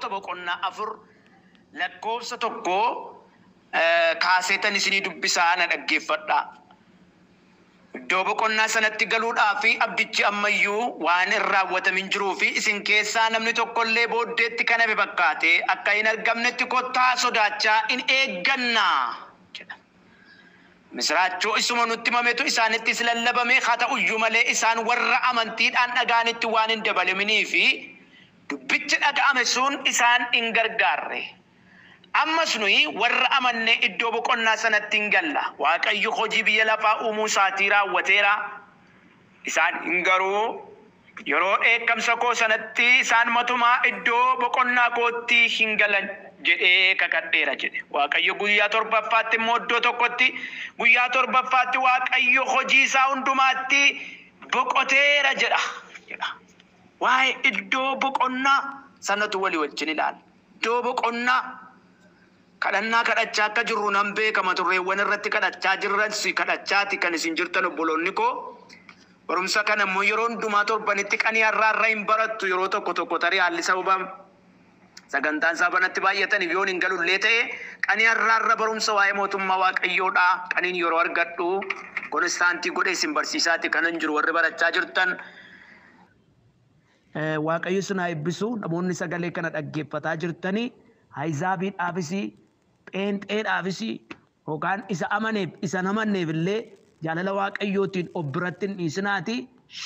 boqonnaa afur lakkoofsa tokko kaaseetan isinii dubbisaa na dhaggeeffadhaa. Iddoo boqonnaa sanatti galuudhaa fi abdichi ammayyuu waan hin raawwatamin jiruu fi isin keessaa namni tokkollee booddeetti kan hafe fakkaate akka hin argamnetti kottaa sodaachaa in eeggannaa jedha. Misraachoo isuma nutti himametu isaanittis lallabame haa ta'uyyuu malee isaan warra amantiidhaan dhagaanitti waan hin dabalaminii fi dubbichi dhaga'ame sun isaan hin gargaarre. Ammas nuyi warra amanne iddoo boqonnaa sanatti hin galla. Waaqayyo hojii biyya lafaa uumuu isaatii raawwateera. Isaan hin garuu yeroo dheekkamsa koo sanatti isaan matumaa iddoo boqonnaa kootti hin galan jedhee kakadheera jedhe. Waaqayyo guyyaa torbaffaatti immoo iddoo tokkotti guyyaa torbaffaatti Waaqayyo hojii isaa hundumaatti boqoteera jedha. Waa'ee iddoo boqonnaa sanatu walii wajjin ilaala. Iddoo boqonnaa kadhannaa kadhachaa akka jirru nan beekama turreewwan irratti kadhachaa jirran si kadhachaati kan isin jirtan obboloonni koo. Barumsa kana immoo yeroo hundumaa torbanitti qanii har'aarra hin barattu yeroo tokko tarii haalli sababa sagantaan isaa banatti baay'ataniif yoon hin galullee ta'e qanii har'aarra barumsa waa'ee mootummaa Waaqayyoodhaa qaniin yeroo argadhu konistaantii godhe isin barsiisaati kanan jiru warri barachaa jirtan. Waaqayyo isin haa eebbisu namoonni sagalee kana dhaggeeffataa jirtanii Ahizaabiidhaafis Pheenxeedhaafis yookaan isa amaneef isa hin amanneef illee jaalala Waaqayyootiin of biratti hin dhiisinaati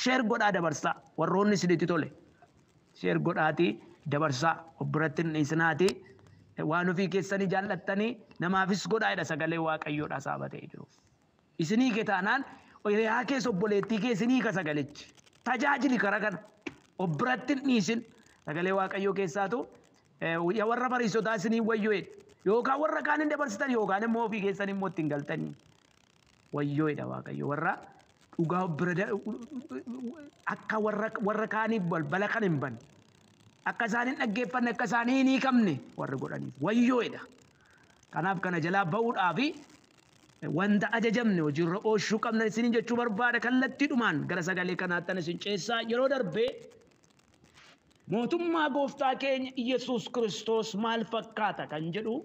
sheer godhaa dabarsaa warroonni isinitti tole sheer godhaati dabarsaa of biratti hin dhiisinaati waan ofii keessanii jaallattanii namaafis godhaadha sagalee Waaqayyoodhaa saabatee jiru. Isinii ketaanaan hiriyaa keessa obboleettii keessanii ka sagalichi tajaajili kara kana of biratti hin dhiisin sagalee Waaqayyoo keessaatu warra bariisotaa isinii wayyoedha. Yookaan warra kaan hin dabarsitan yookaan immoo ofii keessan immoo ittiin galtanii wayyoodha Waaqayyo warra dhugaa bira akka warra kaaniif balbala kan hin banne akka isaan hin dhaggeeffanne akka isaan hin hiikamne warri godhaniif wayyoodha. Kanaaf kana jalaa ba'uudhaaf wanta ajajamne hojiirra oolchuu qabna isiniin jechuu barbaada kallattiidhumaan gara sagalee kanaattan isin ceessaa yeroo darbee mootummaa gooftaa keenya Yesuus Kiristoos maal fakkaata kan jedhu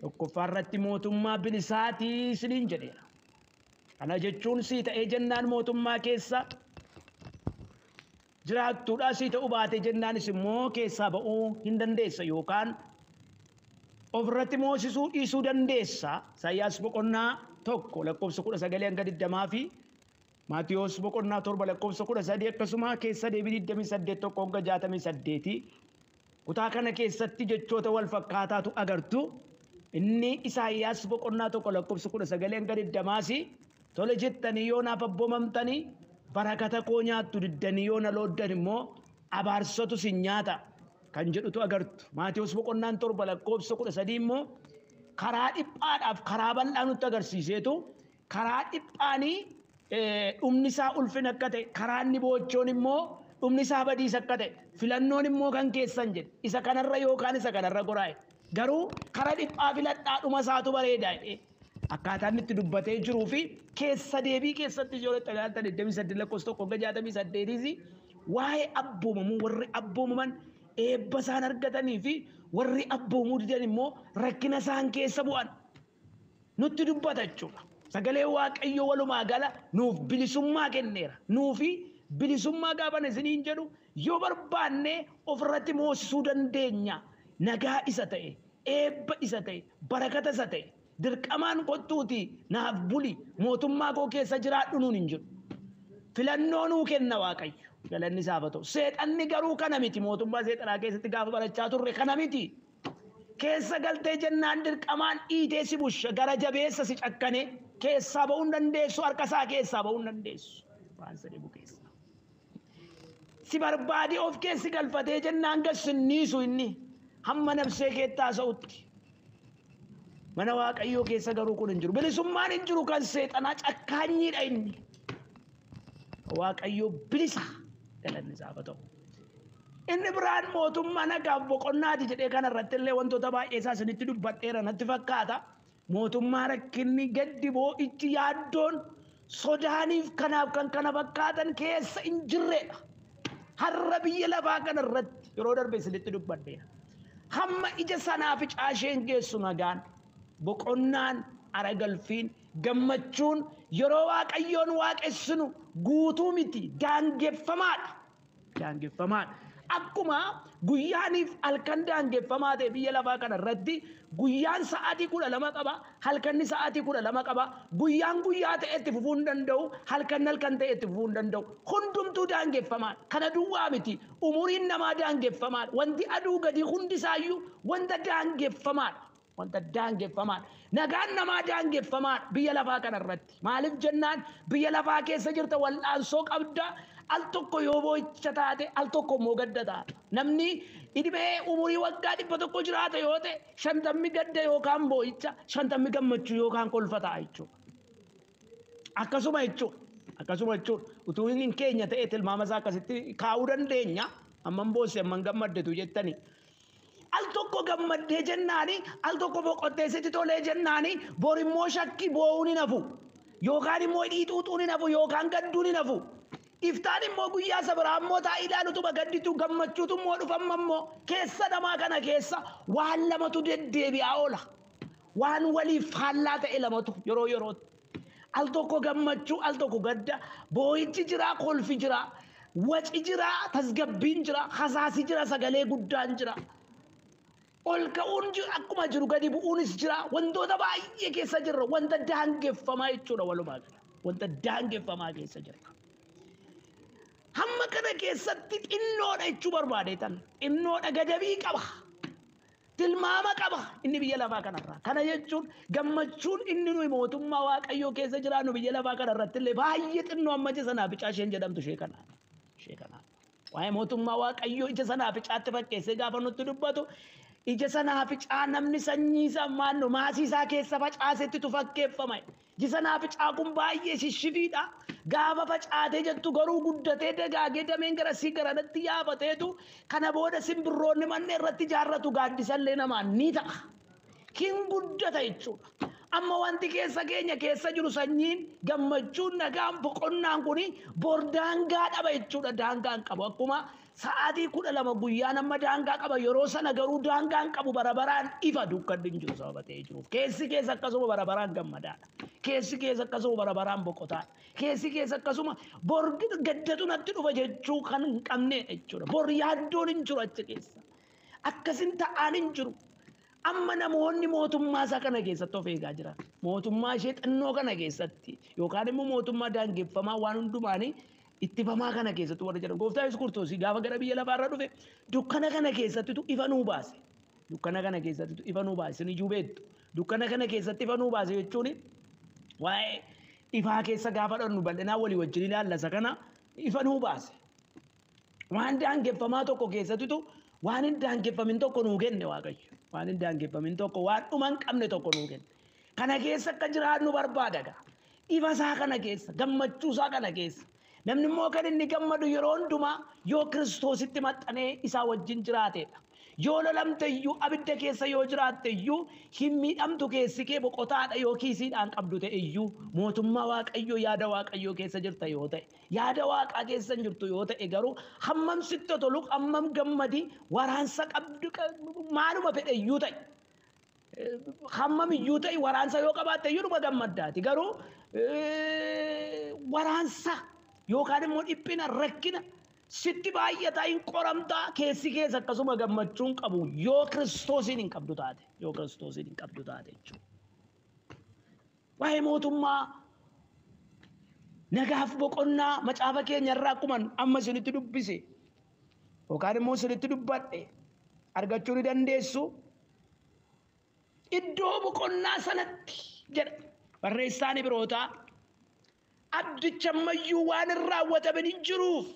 tokkoffaarratti mootummaa bilisaatii isiniin jedheera. Kana jechuun sii ta'ee jennaan mootummaa keessa jiraattuudhaa sii ta'uu baate jennaanis immoo keessaa ba'uu hin dandeessa yookaan ofirratti moosisuu dhiisuu dandeessa. Isaayyaas boqonnaa 1 lakkoofsa 19 hanga 20 fi Maatiyos boqonnaa 7 lakkoofsa 13 akkasuma keessa deebii 28 tokko hanga 68 kutaa kana keessatti jechoota wal fakkaataatu agartu. Inni Isaayyaas boqonnaa 1 lakkoofsa 19 hanga 20 tole jettanii yoo naaf abboomamtanii barakata koo nyaattu diddanii yoo na looddan immoo abaarsatu sin nyaata kan jedhutu agartu. Maatiyos boqonnaan 7 lakkoofsa 13 immoo karaa dhiphaadhaaf karaa bal'aa nutti agarsiiseetu karaa dhiphaanii dhumni isaa ulfina akka ta'e karaa inni boochoon immoo dhumni isaa badiisa akka ta'e filannoon immoo kan keessan jedhe isa kanarra yookaan isa kanarra goraa'e garuu karaa dhiphaa filadhaa dhuma isaatu bareedaa akkaataan itti dubbatee jiruu fi keessa deebii keessatti yoo ilaaltan 28 lakkoofsa 1 hanga 68 waa'ee abboomamuu warri abboomaman eebba isaan argatanii fi warri abboomuu didan immoo rakkina isaan keessa bu'an nutti dubbata jechuudha. Sagalee Waaqayyo walumaa gala nuuf bilisummaa kenneera. Nuufi bilisummaa gaafa isiniin jedhu yoo barbaanne ofirratti moosisuu dandeenya. Nagaa isa ta'e, eebba isa ta'e, barakata isa ta'e, dirqamaan kottuuti naaf buli mootummaa koo keessa jiraadhu nuun hin jiru. Filannoo nuu kenna Waaqayyo. Galanni isaaf haa ta'u. Seexanni garuu kana miti mootummaa seexanaa keessatti gaafa barachaa turre kana miti. Keessa galtee jennaan dirqamaan dhiitee si busha gara jabeessa si cakkane keessaa ba'uu hin dandeessu harka isaa keessaa ba'uu hin dandeessu waan sadii bukeessa. Si barbaadee of keessi galfatee jennaan gassinniisu inni hamma nafsee keettaa sa'utti. Mana Waaqayyoo keessa garuu kun hin jiru. Bilisummaan hin jiru kan seexanaa cakkaanyiidha inni. Waaqayyoo bilisa galanni isaaf haa ta'u. Inni biraan mootummaa nagaaf boqonnaati jedhee kanarratti illee wantoota baay'ee isaa isinitti dubbadheera natti fakkaata. Mootummaa rakkinni gaddi boo'ichi yaaddoon sodaaniif kanaaf kan kana fakkaatan keessa hin jirredha. har'a biyya lafaa kanarratti yeroo darbe isinitti dubbadheera. Hamma ija sanaa fi caasheen geessu nagaan, boqonnaan, aragalfiin, gammachuun yeroo Waaqayyoon waaqessinu guutuu miti, daangeffamaadha. Daangeffamaadha. Akkuma guyyaaniif halkan daangeffamaa ta'e biyya lafaa kanarratti guyyaan sa'aatii 12 qaba, halkanni sa'aatii 12 qaba. Guyyaan guyyaa ta'e itti fufuu hin danda'u, halkan ta'e itti fufuu hin danda'u. Hundumtuu daangeffamaadha. Kana duwwaa miti. Umuriin namaa daangeffamaadha. Wanti aduu gadi hundisaayyuu wanta daangeffamaadha. Wanta daangeffamaadha. Nagaan namaa daangeffamaadha biyya lafaa kanarratti. Maaliif jennaan biyya lafaa keessa jirta wal'aansoo qabda. Al tokko yoo boo'icha taate al tokko immoo gadda taata. Namni idimee umurii waggaa 100 jiraata yoo ta'e 50 gadda yookaan boo'icha, 50 gammachuu yookaan kolfa ta'a jechuudha. Akkasuma jechuudha. Akkasuma jechuudha. Utuu hin keenya ta'e tilmaama isaa akkasitti kaa'uu dandeenya. Amman boosse amman gammaddetu jettanii. Al tokko gammaddee jennaani, al tokko boqottee sitti tolee jennaani, bor immoo shakki boo'uun hin hafu. Yookaan immoo dhiixuuxuun hin hafu yookaan gadduun hin hafu. Iftaan immoo guyyaa sabiraa immoo taa'ee ilaaluutuma gadditu gammachuutu immoo dhufamma immoo keessa namaa kana keessa waan lamatu deddeebi'aa oola. Waan waliif faallaa ta'e lamatu yeroo yerootti. Al tokko gammachuu, al tokko gadda, boo'ichi jira, kolfi jira, waci jira, tasgabbiin jira, hasaasi jira, sagalee guddaan jira. Ol ka'uun akkuma jiru gadi bu'uunis jira. Wantoota baay'ee keessa jirra. Wanta daangeffamaa jechuudha walumaa gala. Wanta daangeffamaa keessa jirra. Hamma kana keessatti xinnoodha jechuu barbaadeetan. Xinnoodha gadabii qaba. Tilmaama qaba inni biyya lafaa kanarraa. Kana jechuun gammachuun inni nuyi mootummaa Waaqayyoo keessa jiraannu biyya lafaa kanarratti illee baay'ee xinnoo amma ija sanaa bicaa isheen jedhamtu ishee kanaa. Ishee kanaa. Waa'ee mootummaa Waaqayyoo ija sanaa bicaatti fakkeessee gaafa nutti dubbatu ija sanaa bicaa namni sanyii isaa maannu maasii isaa keessa facaasetti tu fakkeeffama. Iji sanaa bicaa kun baay'ee shishifiidha. Gaafa facaatee jettu garuu guddatee dagaagee dameen garasii garanatti yaafateetu kana booda simbirroonni manneen irratti ijaarratu gaaddisallee namaan ni ta'a. Hin guddata jechuudha. Amma wanti keessa keenya keessa jiru sanyiin gammachuun nagaan boqonnaan kuni bor daangaa dhaba jechuudha. Daangaan qabu akkuma sa'aatii 12 guyyaan amma daangaa qaba yeroo sana garuu daangaan qabu barabaraan ifa dukkanni hin jiru sababa ta'ee jiruuf. Keessi keessa akkasuma barabaraan gammadaadha. Keessi keessa akkasuma barabaraan boqotaadha. Keessi keessa akkasuma bor gaddatu natti dhufa jechuu kan hin qabne jechuudha. Bor yaaddoon hin jiru achi keessa. Akkasin ta'aan hin jiru. Amma namoonni mootummaa isaa kana keessatti of eegaa jiran. Mootummaa ishee xinnoo kana keessatti yookaan immoo mootummaa daangeffamaa waan hundumaanii ittifamaa kana keessatti warra jedhan. Gooftaa Yesuus Kiristoos gaafa gara biyya lafaarra dhufe dukkana kana keessattitu ifa nuu baase. Dukkana kana keessattitu ifa nuu baase. Isin iyyuu beektu. Dukkana kana keessatti ifa nuu baase jechuun waa'ee ifaa keessa gaafa dhannu bal'inaa walii wajjin ilaallasa kana ifa nuu baase. Waan daangeffamaa tokko keessattitu waan hin daangeffamin tokko nuu kenne Waaqayyo. Waan hin daangeffamin tokko waan dhuma hin qabne tokko nuu kenne. Kana keessa akka jiraannu barbaada gaa. Ifa isaa kana keessa, gammachuu isaa kana keessa. Namni immoo kan inni gammadu yeroo hundumaa yoo Kiristoositti maxxanee isaa wajjin jiraatedha. Yoo lolamte iyyuu abidda keessa yoo jiraatte iyyuu hin miidhamtu keessi kee boqotaadha yoo kiisiidhaan qabdu ta'e iyyuu mootummaa Waaqayyoo yaada Waaqayyoo keessa jirta yoo ta'e yaada Waaqaa keessa hin jirtu yoo ta'e garuu hammam sitti tolu hammam gammadi waraansa qabdu maaluma fedhe iyyuu ta'e. Hammam iyyuu ta'e waraansa yoo qabaatte iyyuu dhuma gammaddaati garuu waraansa yookaan immoo dhiphina rakkina sitti baay'ataa hin qoramtaa keessi keessa akkasuma gammachuun qabu yoo Kiristoosiin hin qabdu taate yoo Kiristoosiin hin qabdu taate jechuudha. Waa'ee mootummaa nagaaf boqonnaa macaafa keenya irraa akkuma amma isinitti dubbise yookaan immoo isinitti dubbadhe argachuu ni dandeessu. Iddoo boqonnaa sanatti jedha barreessaan Ibrootaa abdicha ammayyuu waan hin raawwatamin hin jiruuf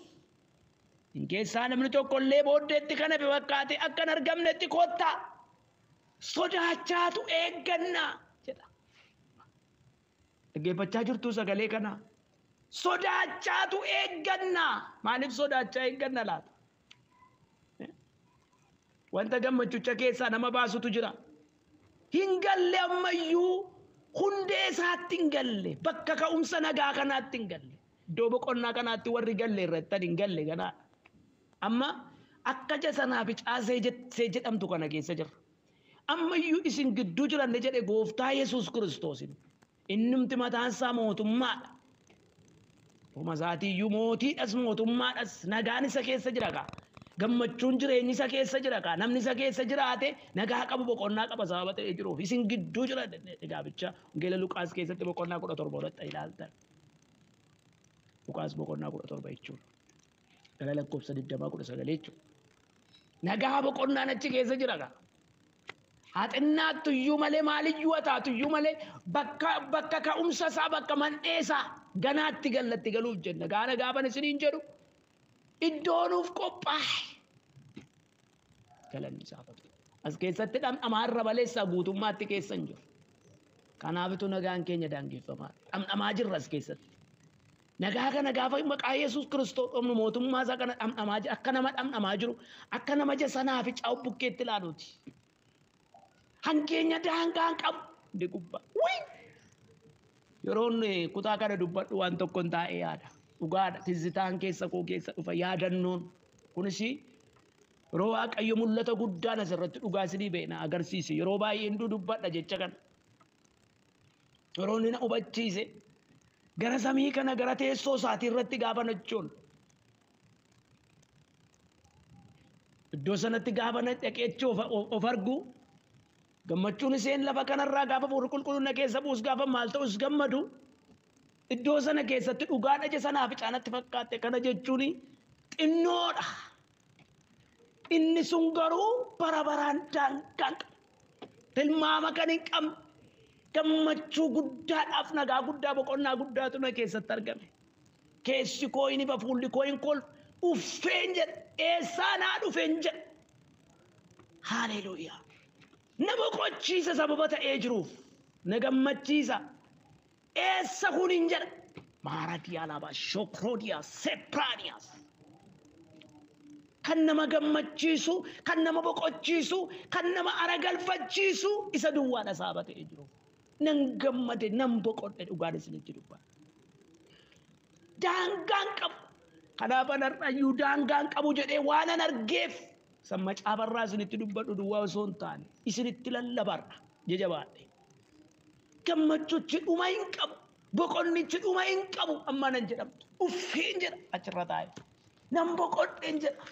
in keessaa namni tokko illee booddeetti kana fakkaate akka hin argamnetti kottaa sodaachaatu eeggannaa jedha. Dhaggeeffachaa jirtu sagalee kana sodaachaatu eeggannaa. Maaliif sodaachaa eegganna laata? Wanta gammachuucha keessaa nama baasutu jira. Hin galle ammayyuu hundee isaatti hin galle bakka ka'umsa nagaa kanaatti hin galle iddoo boqonnaa kanaatti warri galle irratti hin galle kanaa Amma akka jasanaaf caasee jedhamtu kana keessa jira. Ammayyuu isin gidduu jiran jedhe gooftaa Yesuus Kiristoosin. Innumti mataan isaa mootummaadha. Uma isaatiiyyuu mootiidhas mootummaadhas nagaan isa keessa jira kaa. Gammachuun jireenyi isa keessa jira kaa. Namni isa keessa jiraate nagaa qabu boqonnaa qaba sababa ta'ee jiruuf. Isin gidduu jira gaaficha Wangeela Luqaas keessatti boqonnaa 17 ilaaltan. Luqaas boqonnaa 17 jechuudha. Gara lakkoofsa 20 jechuudha. Nagaa boqonnaan achi keessa jira kaa. Haxinnaattuyyuu malee maaliyyuu ataatuyyuu malee bakka ka'umsa isaa bakka mandheesaa ganaatti gallatti galuuf jenna. Gaana gaaban isiniin jedhu iddoo nuuf qophaa'e. Galanni isaa fatu. As keessatti dhamdhamaarra baleessaa guutummaatti keessa hin jiru. Kanaafitu nagaan keenya daangeffamaa. Dhamdhamaa jirra as keessatti. Nagaa kana gaafa maqaa Yesuus Kiristoos dhomnu mootummaa isaa kana dhamdhamaa jira. Akka nama dhamdhamaa jiru akka nama jasanaa fi caa'u bukkeetti ilaaluuti. Hankeenya daangaan qabu di gubbaa. Yeroon kutaa kana dubbadhu waan tokkoon taa'ee yaada. Dhugaadha. Tizzitaan keessa koo keessa dhufa yaadannoon. Kunis yeroo Waaqayyo mul'ata guddaan asirratti dhugaa isinii beekna agarsiise. Yeroo baay'ee hinduu dubbadha jecha kana. Yeroo inni na hubachiise gara samii kana gara teessoo isaatii irratti gaafa nachoon. Iddoo sanatti gaafa na dhaqeechi of argu. Gammachuun iseen lafa kanarraa gaafa qulqullina keessa buus gaafa maal ta'us gammadu iddoo sana keessatti dhugaan aja sanaaf caanatti fakkaatte kana jechuun xinnoodha. Inni sun garuu bara baraan daangaan tilmaama kan hin qabne gammachuu guddaadhaaf nagaa guddaa boqonnaa guddaatu na keessatti argame. Keessi koo inni fuulli koo hin kolfu uffeen jedha eessaa naa dhufeen jedha. Haleluuyaa. Nama qochiisa sababa ta'ee jiruuf na gammachiisa. Eessa kun hin jedha. Maaraadiyaa laabaa shokroodiyaa sepraaniyaas. Kan nama gammachiisu, kan nama boqochiisu, kan nama aragalfachiisu isa duwwaadha sababa ta'ee jiruuf. Nan gammade nan boqodhe dhugaan isinitti dubbaa. Daangaan qabu. Kanaaf anarrayyuu daangaan qabu jedhee waan an argeef. Samma caabarraa isinitti dubbadhu duwwaa osoo hin taane isinitti lallabarra jajabaadhe. Gammachuuchi dhuma hin qabu. Boqonnichi dhuma hin qabu amma nan jedhamtu. Uffeen jedha achirra taa'e. Nan boqodheen jedha.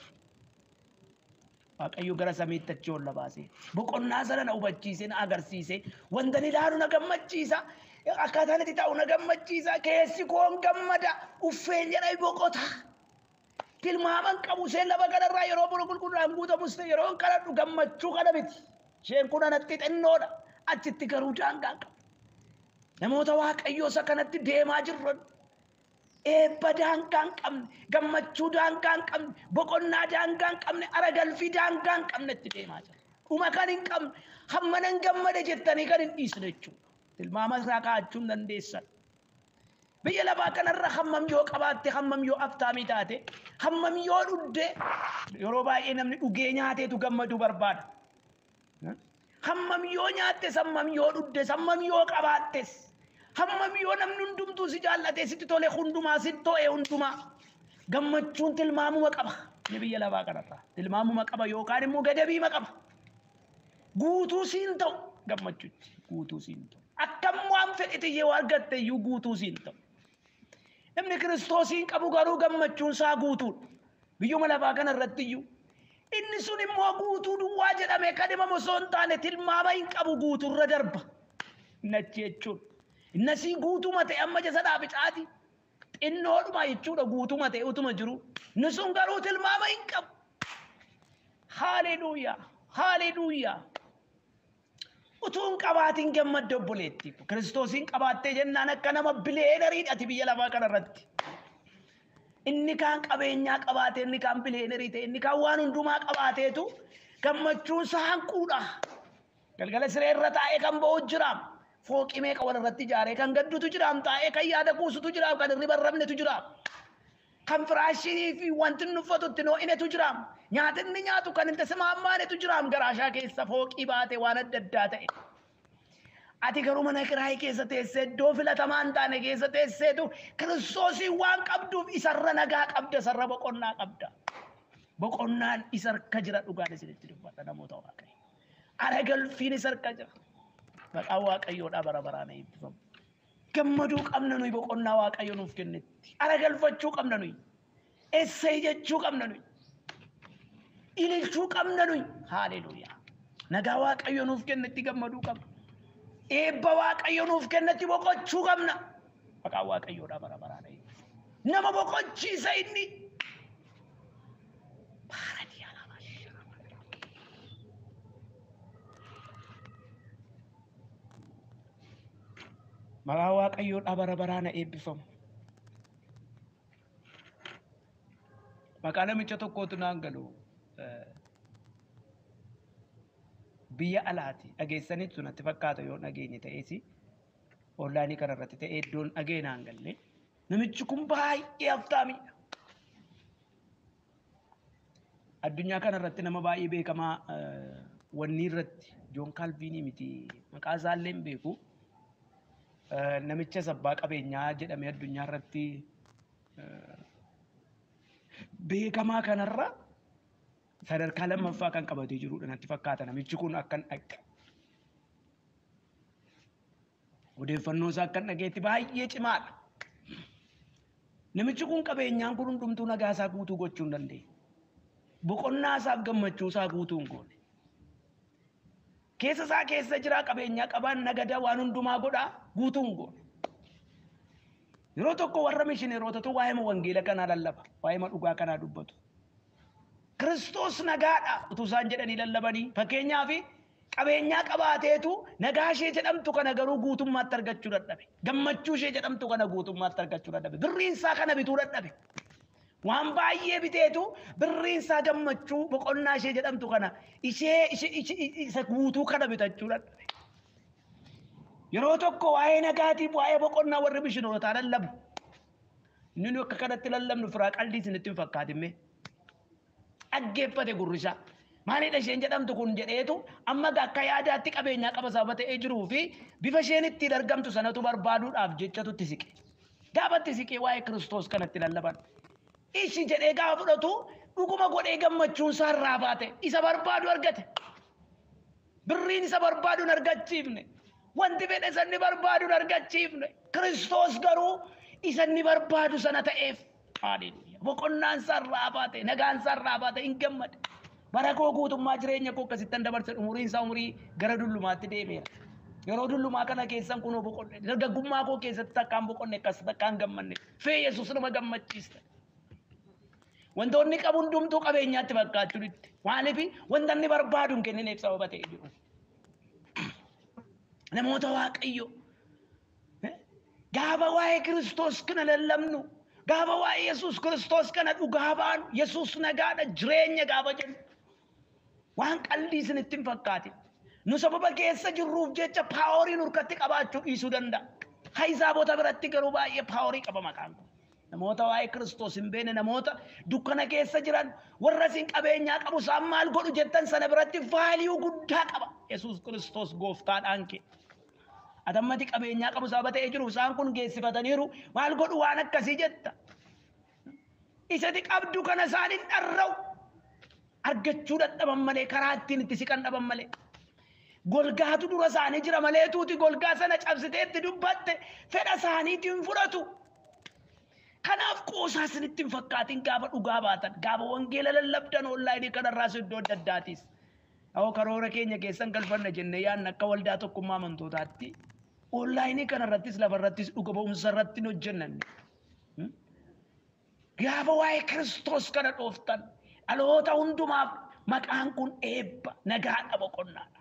Waaqayyo gara samiitti achi ol baasee boqonnaa sana na hubachiise na agarsiise wanta ni ilaalu na gammachiisa. Akkaataan itti taa'u na gammachiisa. Keessi koon gammada uffeen jedha boqota. Tilmaaman qabu seen lafa kanarraa yeroo qulqulluudhaan guutamus ta'e yeroo kadhadhu gammachuu kana miti. Isheen kun anatti xinnoodha. Achitti garuu daangaan qabu. Namoota Waaqayyoo isa kanatti deemaa jirran eebba daangaan qabne, gammachuu daangaan qabne, boqonnaa daangaan qabne, aragalfii daangaan qabne itti deemaa jira. Dhuma kan hin qabne hamma nan gammade jettanii kan hin dhiisne jechuudha. Tilmaama isaa kaa'achuu hin dandeessan. Biyya lafaa kanarra hammam yoo qabaatte hammam yoo aftaamii taate hammam yoo dhudde yeroo baay'ee namni dhugee nyaateetu gammadu barbaada. Hammam yoo nyaattes hammam yoo dhuddes hammam yoo qabaattes hammam yoo namni hundumtuu si jaallatee sitti tole hundumaa sitti to'e hundumaa gammachuun tilmaamuma qaba. Ni biyya lafaa kanarra tilmaamuma qaba yookaan immoo gadabiima qaba. Guutuu siin ta'u gammachuutti guutuu siin ta'u. Akkam waan fedhite yoo argatte iyyuu guutuu siin ta'u. Namni Kiristoosiin qabu garuu gammachuun isaa guutuudha. Biyyuma lafaa kanarratti iyyuu. Inni sun immoo guutuu duwwaa jedhame kan himamu osoo hin taane tilmaama hin qabu guuturra darba. Nachi jechuudha. Innasii guutuma ta'e amma jasadhaaf caati. Xinnoodhuma jechuudha guutuma ta'e utuma jiru. Inni sun garuu tilmaama hin qabu. Haleluuyaa. Haleluuyaa. Utuun qabaatiin gammadda obboleetti. Kiristoosiin qabaattee jennaan akka nama bileeneriidhaati biyya lafaa kanarratti. Inni kaan qabeenyaa qabaatee, inni kaan bileenerii ta'e, inni kaan waan hundumaa qabaateetu gammachuun isaa hanquudha. Galgala siree irra taa'ee kan ba'u jiraam. Fooqii meeqa walirratti ijaaree kan gaddutu jiraam taa'ee kan yaada kuusutu jiraam kan irri barrabnetu jiraam. Kan firaashii fi wanti inni uffatutti noo'inetu jiraam. Nyaata inni nyaatu kan hin tasmaamaanetu jiraam garaashaa keessa fooqii baatee waan adda addaa ta'e. Ati garuu mana kiraayii keessa teessee iddoo filatamaa hin taane keessa teesseetu Kiristoosiin waan qabduuf isarra nagaa qabda, isarra boqonnaa qabda. Boqonnaan isa harka jira dhugaan isinitti dubbadha namoota Waaqayyo. Ara galfiin isa harka jira. Maqaan Waaqayyoodhaa bara baraan eebbifamu. Gammaduu qabna nuyi boqonnaa Waaqayyo nuuf kennetti. Ara galfachuu qabna nuyi. Essay jechuu qabna nuyi. Ililchuu qabna nuyi. Haaleluyyaa. Nagaa Waaqayyo nuuf kennetti gammaduu qabna. Eebba Waaqayyo nuuf kennetti boqochuu qabna. Maqaan Waaqayyoodhaa bara baraan eebbifamu. Nama boqochiisa inni. Maqaan Waaqayyoodhaa bara baraan eebbifamu. Maqaa namicha tokkootu naan galu biyya alaati dhageessanitti natti fakkaata yoo dhageenye ta'eesi onlaayinii kanarratti ta'ee iddoon dhagee naan galle namichi kun baay'ee haftaamiidha. Addunyaa kanarratti nama baay'ee beekamaa wanni irratti Joon Kaalviinii miti maqaa isaallee hin beeku. Namicha sabbaa qabeenyaa jedhamee addunyaa irratti beekamaa kanarra sadarkaa lammaffaa kan qabatee jirudha natti fakkaata. Namichi kun akkan dhaqe odeeffannoo isaa akkan dhageetti baay'ee cimaadha. Namichi kun qabeenyaan kun hundumtuu nagaa isaa guutuu gochuu hin dandeenye. Boqonnaa isaaf gammachuu isaa guutuu hin goone. Keessa isaa keessa jira qabeenyaa qabaan nagada waan hundumaa godhaa guutuu hin goone. Yeroo tokko warra mishineerotatu waa'ee wangeela kanaa lallaba, waa'ee dhugaa kanaa dubbatu. Kiristoos nagaadha utuu isaan jedhanii lallabanii fakkeenyaaf qabeenyaa qabaateetu nagaa ishee jedhamtu kana garuu guutummaatti argachuu dadhabe. Gammachuu ishee jedhamtu kana guutummaatti argachuu dadhabe. Birriin isaa kana bituu dadhabe. Waan baay'ee biteetu birriin isaa gammachuu boqonnaa ishee jedhamtu kana isa guutuu kana bitachuu dadhabe. Yeroo tokko waa'ee nagaatiif waa'ee boqonnaa warri mishinootaa lallabu. Inni akka kanatti lallabnu firaa qalbii isinitti hin fakkaatinme. Dhaggeeffate gurrisaa. Maalidha isheen jedhamtu kun jedheetu amma akka yaadaatti qabeenyaa qaba sababa ta'ee jiruu fi bifa isheen ittiin argamtu sanatu barbaaduudhaaf jechatu itti siqe. Gaafa itti siqee waa'ee Kiristoos kanatti lallaban. Ishi jedhee gaafa fudhatu dhuguma godhee gammachuun isaa irraa baate isa barbaadu argate. Birriin isa barbaadu hin argachiifne. Wanti fedhe sanni barbaadu hin argachiifne. Kiristoos garuu isa inni barbaadu sana ta'eef. Haaleluyyaa. Boqonnaan isaa irraa baate, nagaan isaa irraa baate hin gammade. Bara koo guutummaa jireenya koo akkasittan dabarse umuriin isaa umurii gara dullumaatti deemeera. Yeroo dullumaa kana keessan kunoo boqonne. Dargaggummaa koo keessatti takkaan boqonne akkas takkaan gammanne. Fee Yesuus nama gammachiista. Wantoonni qabu hundumtuu qabeenyaatti fakkaachuu ditti. Maaliif wanta inni barbaadu hin kennineef sababa ta'ee jiru. Namoota Waaqayyo gaafa waa'ee Kiristoos kana lallabnu gaafa waa'ee Yesuus Kiristoos kana dhugaa baanu Yesuus nagaadha jireenya gaafa jennu waan qalbii isinitti hin fakkaatin. Nu sababa keessa jirruuf jecha paaworii nurkatti qabaachuu dhiisuu danda'a. Hayzaabota biratti garuu baay'ee paaworii qaba maqaan kun. Namoota waa'ee Kiristoos hin beekne namoota dukkana keessa jiran warra isin qabeenyaa qabu isaan maal godhu jettan sana biratti vaaliyuu guddaa qaba. Yesuus Kiristoos gooftaadhaan kee. Adammati qabeenyaa qabu sababa ta'ee jiru isaan kun geessifataniiru maal godhu waan akkasii jetta. Isati qabdu kana isaanin dharra'u argachuu dadhaban malee karaa ittiin itti siqan dhaban malee. Golgaatu dura isaanii jira malee tuuti golgaa sana cabsitee itti dubbatte fedha isaaniitiin fudhatu. Kanaaf qoosaa isinitti hin fakkaatin gaafa dhugaa baatan gaafa wangeela lallabdan onlaayinii kanarraas iddoo adda addaatis. Awoo karoora keenya keessan galfanna jennee yaadna akka waldaa tokkummaa amantootaatti onlaayinii kanarrattis lafarrattis dhuga ba'umsa irratti hojjennanne. Gaafa waa'ee Kiristoos kana dhooftan dhaloota hundumaaf maqaan kun eebba nagaadha boqonnaadha.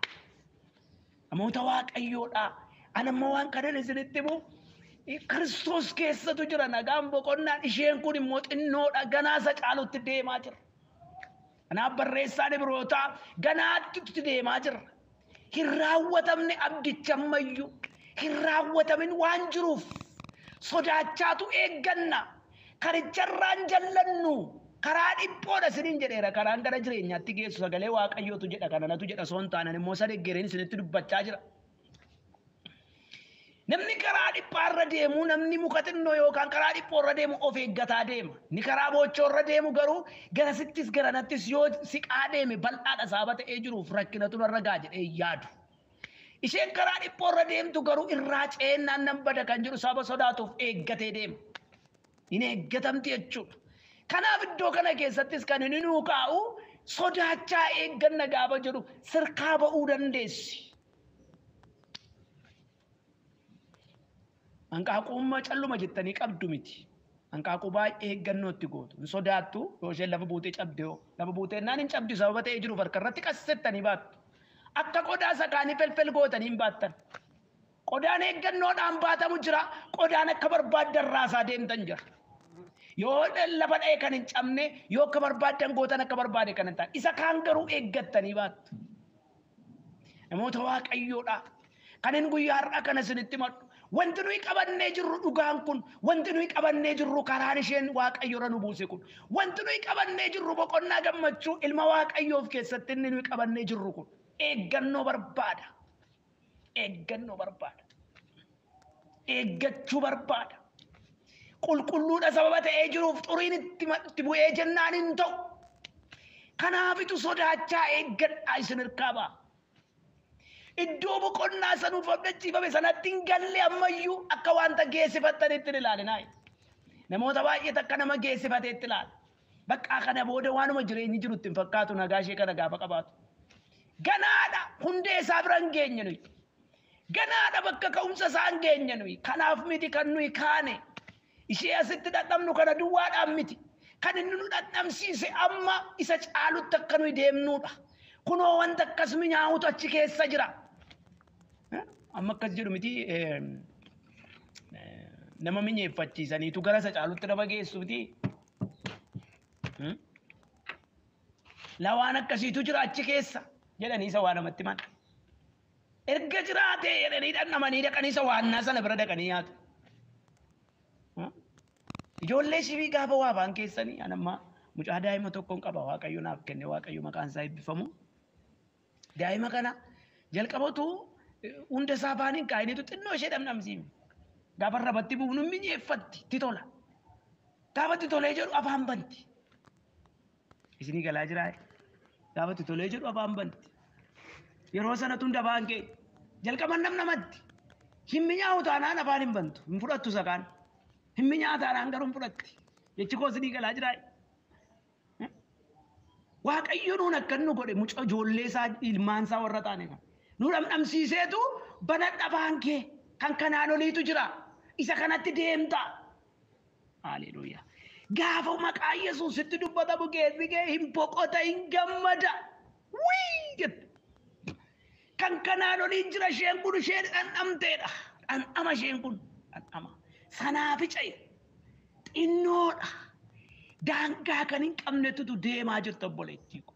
Namoota Waaqayyoodhaa anammoo waan kanan isinitti himu Kiristoos keessatu jira nagaan boqonnaan isheen kun immoo xinnoodha ganaasa caalutti deemaa jira. Kanaaf barreessaan Ibrootaa ganaatti deemaa jira. Hin raawwatamne abdicha ammayyuu hin raawwatamin waan jiruuf sodaachaatu eegganna. Karicharraan jallannu karaa dhiphoodha isiniin jedheera karaan gara jireenyaatti geessu sagalee Waaqayyootu jedha kananatu jedha soon taanan immoo isa deeggareen isinitti dubbachaa jira. Namni karaa dhiphaarra deemu namni muka xinnoo yookaan karaa dhiphoorra deemu of eeggataa deema. Ni karaa boochoorra deemu garuu garasittis garanattis yoo siqaa deeme bal'aadha sababa ta'ee jiruuf rakkinatu narra gaa jedhee yaadu. Isheen karaa dhiphoorra deemtu garuu irraa ceennaan nan bada kan jiru sababa sodaatuuf eeggatee deema. Hin eeggatamti jechuudha. Kanaaf iddoo kana keessattis kan inni nuu kaa'u sodaachaa eegganna gaafa jedhu sirkaa ba'uu dandeessi. Hanqaaquummaa calluma jettanii qabdu miti. Hanqaaquu baay'ee eeggannootti gootu. Hin sodaattu yoo isheen lafa buutee cabde yoo lafa buutee naan hin cabdi sababa ta'ee jiruuf harka irratti qassettanii baattu. Akka qodaa sakaanii felfel gootanii hin baattan. Qodaan eeggannoodhaan baatamu jira. Qodaan akka barbaaddan raasaa deemtan jira. Yoo lafa dha'ee kan hin cabne yoo akka barbaaddan gootan akka barbaade kan hin taane. Isa kaan garuu eeggattanii baattu. Namoota waaqayyoodha. Kan hin guyyaa har'a kana isinitti maddu. Wanti nuyi qabannee jirru dhugaan kun, wanti nuyi qabannee jirru karaan isheen waaqayyoora nu buuse kun, wanti nuyi qabannee jirru boqonnaa gammachuu ilma waaqayyoof keessatti inni nuyi qabannee jirru kun eeggannoo barbaada. Eeggannoo barbaada. Eeggachuu barbaada. Qulqulluudha sababa ta'ee jiruuf xuriin itti bu'ee jennaan hin ta'u. Kanaafitu sodaachaa eeggadhaa isin hirkaa ba'a. Iddoo boqonnaa sanuuf abdachiifame sanatti hin galle ammayyuu akka wanta geessifattanitti ilaalinaa. Namoota baay'eetu akka nama geessifateetti ilaala. Bakka kana booda waanuma jireenyi jirutti hin fakkaatu nagaa ishee kana gaafa qabaatu. Ganaadha hundee isaa bira hin geenye nuyi. Ganaadha bakka ka'umsa isaa hin geenye nuyi. Kanaaf miti kan nuyi kaane. Ishee asitti dadhabnu kana duwwaadhaan miti. Kan inni nu dadhabsiise amma isa caalutti akka nuyi deemnuudha. Kunoo wanta akkas mi'aawutu achi keessa jira. Amma akkas jedhu miti nama mi'eeffachiisaniitu gara isa caalutti nama geessu miti. Lawaan akkasiitu jira achi keessa jedhanii isa waa namatti himan. Erga jiraatee jedhanii dhandhamanii dhaqanii isa waannaa sana bira dhaqanii nyaatu. Ijoollee shifii gaafa waa afaan keessanii anammaa mucaa daa'ima tokkoon qaba waaqayyo naaf kenne waaqayyo maqaan isaa eebbifamu. Daa'ima kana jalqabatu hunda isaa afaaniin kaa'iniitu xinnoo ishee dhamdhamsiifne. Gaafa rabatti bu'uun mi'eeffatti itti tola. Gaafa itti tolee jedhu afaan banti. Isinii galaa jiraa? Gaafa itti tolee jedhu afaan banti. Yeroo sanatu hunda afaan kee jalqaban namatti. Hin mi'aawu taanaan afaan hin bantu. Hin fudhattu sakaan. Hin mi'aawu taanaan garuu hin fudhatti. Jechi koo isinii galaa jiraa? Waaqayyo nuun akka nu godhe mucaa ijoollee isaa ilmaan isaa warra taane kan nu dhamdhamsiiseetu banadha afaan kee kan kanaan oliitu jira isa kanatti deemta. Haleluuyaa. Gaafa maqaa Yesuusitti dubbatamu keessi kee hin boqota hin gammada. Wii jette. Kan kanaan olii jira isheen kun isheen dhandhamteedha. Dhandhama isheen kun dhandhama. Sanaafi caye xinnoodha. Daangaa kan hin qabnetu deemaa jirtu obboleettii ko.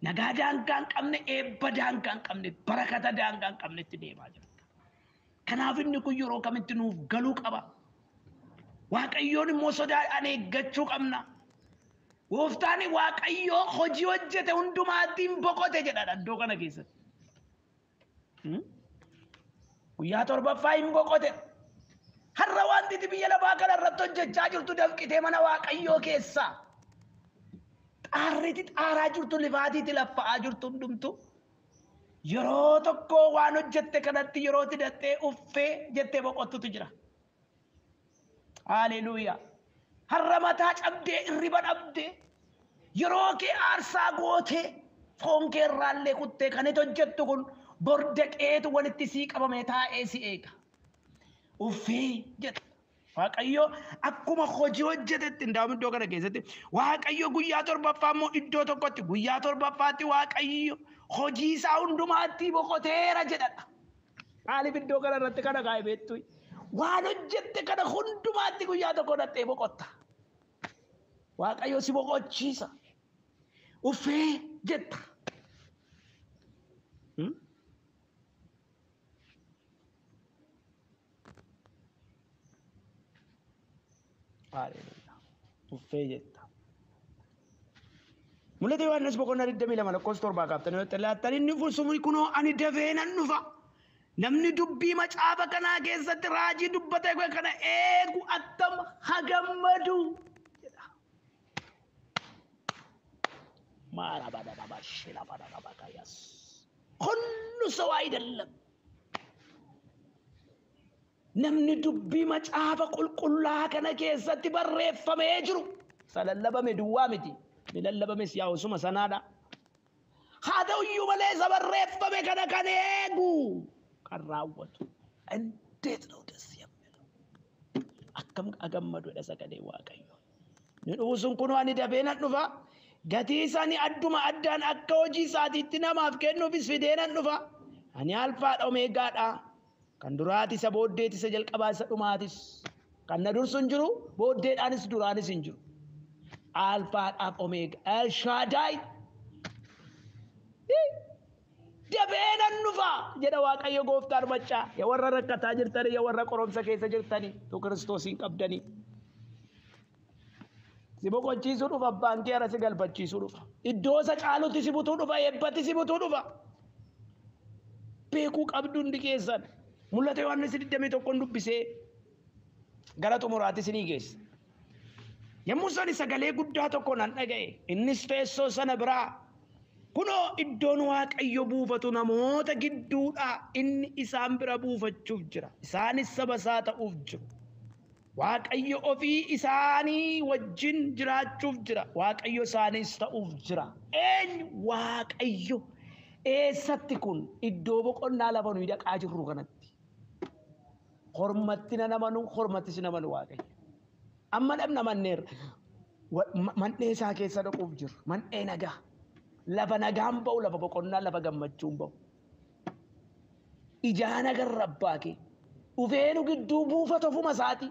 Nagaa daangaa hin qabne eebba daangaa hin qabne barakata daangaa hin qabnetti deemaa jirtu. Kanaaf inni kun yeroo kamitti nuuf galuu qaba. Waaqayyoon immoo sodaadhaan eeggachuu qabna. Gooftaan waaqayyoo hojii hojjete hundumaatti hin boqote jedhadha iddoo kana keessatti. Guyyaa torbaffaa hin boqote. Har'a wanti biyya lafaa kana irratti hojjechaa jirtu dafqitee mana waaqayyoo keessa. Xaarriti xaaraa jirtu lifaatiiti laffa'aa jirtu hundumtu. Yeroo tokko waan hojjette kanatti yeroo hidhattee uffee jettee boqottutu jira. Haleluuyaa. Har'a mataa cabdee irriba dhabdee yeroo kee aarsaa gootee foon kee irraallee kuttee kan itti hojjettu kun bordaqeetu walitti sii qabamee taa'ee si eega. Uffee jedha. Waaqayyo akkuma hojii hojjetetti ndaam iddoo kana keessatti waaqayyo guyyaa torbaffaa immoo iddoo tokkotti guyyaa torbaffaatti waaqayyo hojii isaa hundumaatti boqoteera jedhadha. Maaliif iddoo kana irratti kana kaa'e beektu? Waan hojjette kana hundumaatti guyyaa tokko dhattee boqotta. Waaqayyo si boqochiisa. Uffee jetta. Haleluuyaa. Uffee jetta. Mul'ata Yohaannis boqonnaa 22 lakkoofsa 7 kaaftanii yoo ta'e inni kun kunoo ani dafee nan dhufa. namni dubbii macaafa kanaa keessatti raajii dubbate kana eegu attam hagammadu jedha. Maara badana bashila badana bakayas. Kullu ሰው አይደለም namni dubbii macaafa qulqullaa kana keessatti barreeffamee jiru salallabame duwwaa miti nilallabames yaa osuma sanaadha. haa ta'uyyuu malee isa barreeffame kana kan eegu kan raawwatu እንዴት ነው ደስ የሚለው akkam agammaduudha sagalee waaqayyo ni dhuusun kun ani dabeenan dhufa gatii isaanii adduma addaan akka hojii isaatiitti namaaf kennuufis fideenan dhufa ani alfaadha omeegaadha kan duraati isa booddeeti isa jalqabaa isa dhumaatis kan na dursu hin jiru booddeedhaanis duraanis hin jiru alfaadhaaf omeega El Shaddai dabeenan dhufa jedha waaqayyo gooftaan machaa ya warra rakkataa jirtanii ya warra qoromsa keessa jirtanii tu Kiristoosiin qabdanii si boqochiisuu dhufa abbaan kee ara si galfachiisuu dhufa iddoo isa caalutti si butuu dhufa eebbatti si butuu dhufa beekuu qabdu hundi keessan mul'ata Yohaannis 21 dubbisee gara xumuraatti isinii geessa yommuu isaan sagalee guddaa tokko nan dhaga'e innis teessoo sana biraa kunoo iddoon waaqayyo buufatu namoota gidduudha inni isaan bira buufachuuf jira isaanis saba isaa ta'uuf jiru waaqayyo ofii isaanii wajjin jiraachuuf jira waaqayyo isaanis ta'uuf jira eenyu waaqayyo eessatti kun iddoo boqonnaa lafa nuyi dhaqaa jirru kanatti hormatti namanu hormattis namanu waaqayyo amma dhabna manneerra man'ee isaa keessa dhaquuf jiru man'ee nagaa lafa nagaan ba'u lafa boqonnaa lafa gammachuun ba'u ijaan agarra abbaa kee dhufeenu gidduu buufata ofuma isaati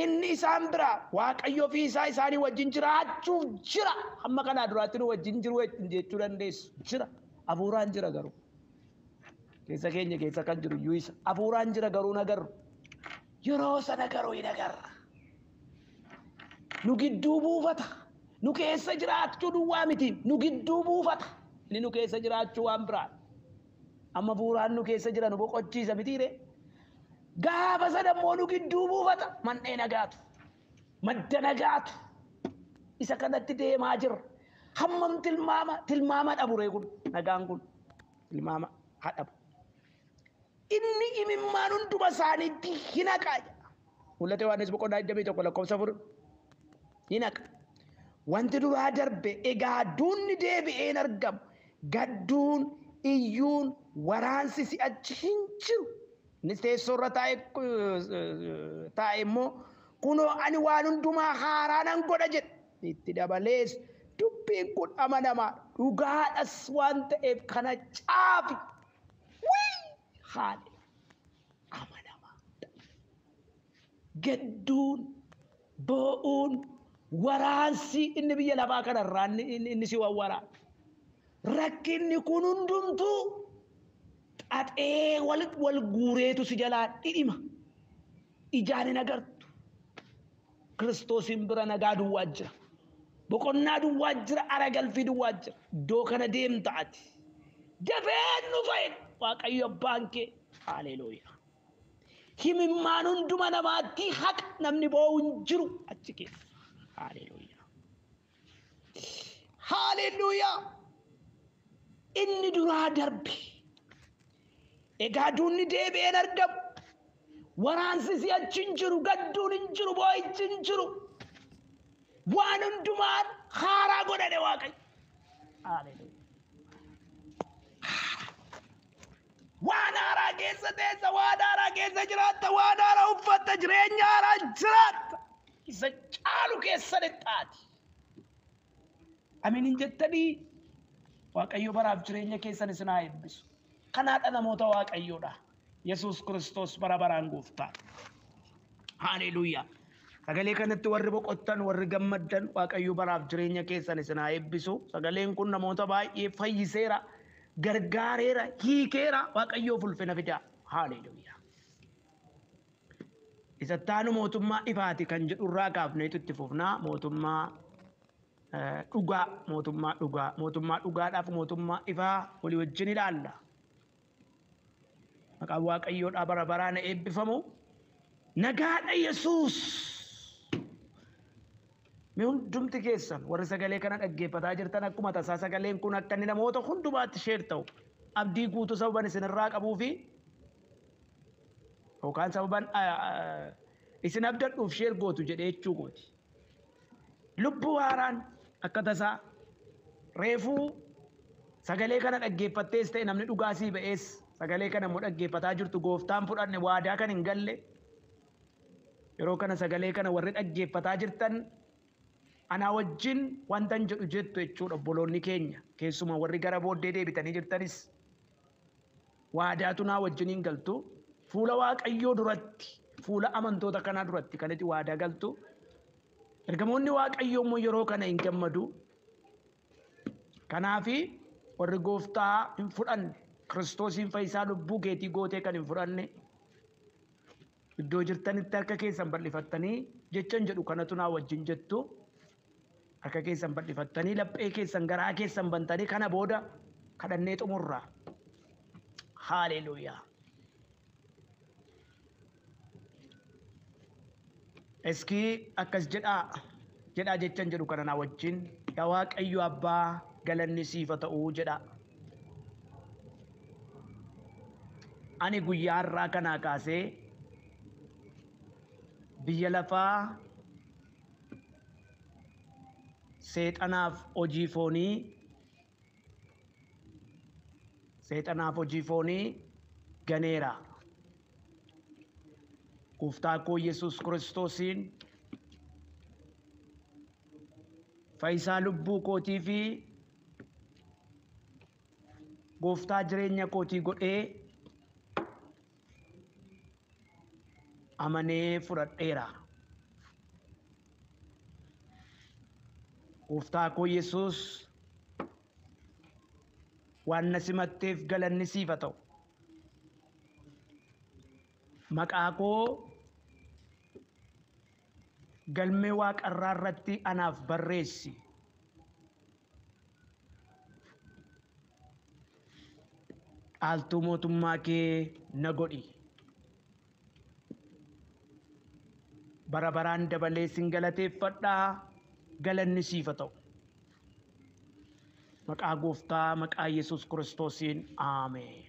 inni isaan bira waaqayyo ofii isaa isaanii wajjin jiraachuuf jira hamma kanaa duraatti nu wajjin jiru jechuu dandeessu jira hafuuraan jira garuu keessa keenya keessa kan jiru iyyuu isa hafuuraan jira garuu nagarru yeroo sana garuu hin agarra nu gidduu buufata nu keessa jiraachuu duwwaa miti nu gidduu buufata inni nu keessa jiraachuu waan biraa amma hafuuraan nu keessa jira nu boqochiisa mitiire gaafa sadammoo nu gidduu buufata man'ee nagaatu madda nagaatu isa kanatti deemaa jirra hammam tilmaama dhaburee kun nagaan kun tilmaama hadhabu inni imimmaan hunduma isaaniitti hinaqa mul'ata Yohaannis boqonnaa 21 lakkoofsa 4 hinaqa wanti duraa darbe egaa duunni deebi'een argamu gadduun iyyuun waraansi si'achi hin jiru innis teessoo irra taa'e immoo kunoo ani waan hundumaa haaraa nan godha jedhe itti dabalees dubbiin kun amanamaa dhugaadhas waan ta'eef kana caafi haale amanamaa gadduun boo'uun waraansi inni biyya lafaa kanarraa inni si wawwaraa rakkinni kun hundumtuu xaxee wal guureetu si jalaa dhidhima ijaan hin agartu Kiristoosin bira nagaa duwwaa jira boqonnaa duwwaa jira aragalfii duwwaa jira iddoo kana deemta ati dafeen nu fayyadu waaqayyo abbaan kee haleluuyaa himimmaan hunduma namaatti haqa namni boo'u hin jiru achi keessa haleluuyaa haleluuyaa inni duraa darbe egaa duunni deebi'een argamu waraansi si'achi hin jiru gadduun hin jiru boo'ichi hin jiru waan hundumaan haaraa godhane waaqayyo haleluuyaa waan haaraa keessa teessa waan haaraa keessa jiraatta waan haaraa uffatta jireenya haaraa jiraatta isa caalu keessa dhexxaati aminin jettanii waaqayyo baraaf jireenya keessan isin haa eebbisu kanaadha namoota waaqayyoodha Yesuus Kiristoos bara baraan gooftaa haleluuyaa sagalee kanatti warri boqottan warri gammaddan waaqayyo baraaf jireenya keessan isin haa eebbisu sagaleen kun namoota baay'ee fayyiseera gargaareera hiikeera waaqayyoo ulfina fidaa haleluuyaa isa taanu mootummaa ifaati kan jedhu irraa kaafneetu itti fufnaa mootummaa dhugaa mootummaa dhugaadhaaf mootummaa ifaa walii wajjin ilaalla. Maqaan Waaqayyoodhaa bara baraan eebbifamu. Nagaadha Yesuus. Mee hundumti keessan warri sagalee kana dhaggeeffataa jirtan akkuma tasaa sagaleen kun akka inni namoota hundumaatti sheer ta'u abdii guutuu sababan isinirraa qabuu fi yookaan sababan isin abdadhuuf sheer gootu jedhee jechuu gooti. Lubbuu haaraan akka tasaa reefuu sagalee kana dhaggeeffattees ta'e namni dhugaasii ba'ees sagalee kana immoo dhaggeeffataa jirtu gooftaan fudhanne waadaa kan hin galle yeroo kana sagalee kana warri dhaggeeffataa jirtan anaa wajjin wantan jedhu jettu jechuudha obboloonni keenya keessumaa warri gara booddee deebitanii jirtanis waadaatu naa wajjin hin galtu fuula Waaqayyoo duratti fuula amantoota kanaa duratti kanatti waadaa galtu ergamoonni Waaqayyoo immoo yeroo kana hin gammadu kanaafi warri gooftaa hin fudhanne Kiristoosiin fayyisaa lubbuu keetii gootee kan hin fudhanne iddoo jirtanitti harka keessan bal'ifattanii jechan jedhu kanatu naa wajjin jettu. Harka keessan bal'ifattanii laphee keessan garaa keessan bantanii kana booda kadhannee xumurra. Haaleluyyaa. Eskii akkas jedhaa jechan jedhu kana naa wajjin yaa Waaqayyo Abbaa galanni siif haa ta'u jedha. Ani guyyaa har'aa kanaa kaasee biyya lafaa seexanaaf hojii foonii ganeera. Gooftaa koo Yesuus Kiristoosiin fayyisaa lubbuu kootii fi gooftaa jireenya kootii godhee amanee fudhadheera. Gooftaa koo Yesuus waan na simatteef galanni siif haa ta'u. Maqaa koo galmee waaqarraa irratti anaaf barreessi. Dhaaltuu mootummaa kee na godhi. Bara baraan dabalee sin galateeffadhaa galanni siif haa ta'u. Maqaa gooftaa maqaa Yesuus Kiristoosiin Ameen.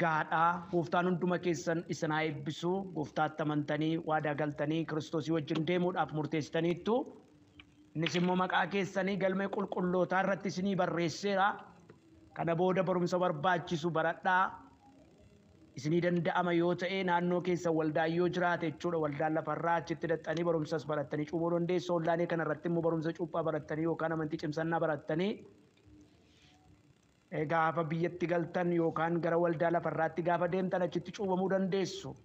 Gaadhaa gooftaan hunduma keessan isin haa eebbisu. Gooftaatti amantanii waadaa galtanii Kiristoosii wajjin deemuudhaaf murteessitaniittu. Innis immoo maqaa keessanii galmee qulqullootaa irratti isinii barreesseera. Kana booda barumsa barbaachisu baradhaa. Isinii danda'ama yoo ta'e naannoo keessan waldaan yoo jiraate jechuudha waldaan lafarraa achitti hidhattanii barumsas barattanii cuuboo dandeessu ollaanii kanarratti immoo barumsa cuuphaa barattanii yookaan amantii cimsannaa barattanii gaafa biyyatti galtan yookaan gara waldaa lafarraatti gaafa deemtan achitti cuubamuu dandeessu.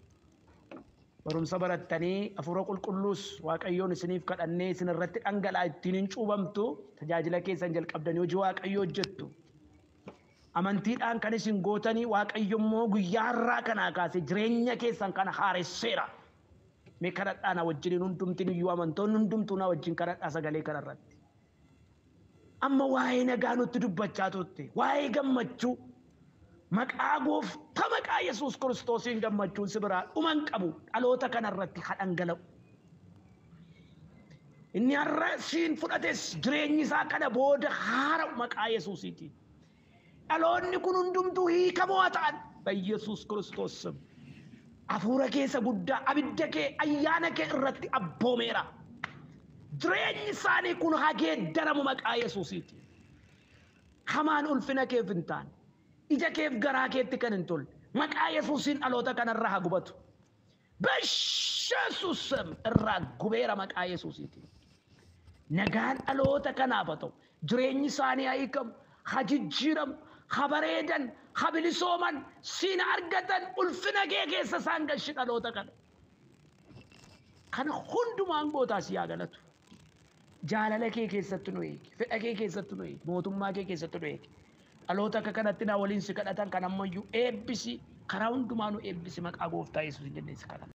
Barumsa barattanii hafuura qulqulluus Waaqayyoon isiniif kadhannee isin irratti dhangala'aa ittiin hin cuubamtu tajaajila keessan jalqabdanii hojii Waaqayyoo hojjettu. Amantiidhaan kan isin gootanii Waaqayyo immoo guyyaa har'aa kanaa kaasee jireenya keessan kana haaresseera. Mee kadhadhaa na wajjin hundumtiin iyyuu amantoonni hundumtuu na wajjin kadhadhaa sagalee kanarratti. Amma waa'ee nagaa nutti dubbachaa turte waa'ee gammachuu maqaa gooftaa maqaa Yesuus Kiristoosiin gammachuun si biraa dhuman qabu dhaloota kanarratti hadhangala'u. Inni har'a siin fudhates jireenyi isaa kana booda haara'u maqaa Yesuusiitiin. Dhaloonni kun hundumtuu hiikamoo ta'an Yesuus Kiristoos hafuura keessa guddaa abidda kee ayyaana kee irratti abboomeera. Jireenyi isaanii kun hageeddaramu maqaa Yesuusiitiin. Hamaan ulfina keef hin taane ija keef garaa keetti kan hin tolle maqaa Yesuusiin dhaloota kanarraa haa gubatu. Yesuus irraa gubeera maqaa Yesuusiitiin. Nagaan dhaloota kanaaf haa ta'u jireenyi isaanii haa hiikamu haa jijjiiramu. Habareedan habilisooman siin argatan ulfina kee keessa isaan galchi dhaloota kana. Kana hundumaan gootaa si haa galatu. Jaalala kee keessatti nu eegi. Fedha kee keessatti nu eegi. Mootummaa kee keessatti nu eegi. Dhaloota akka kanatti naa waliin si kadhatan kan ammayyuu eebbisi karaa hundumaa nu eebbisi maqaa gooftaa Yesuus jennee si kadhata.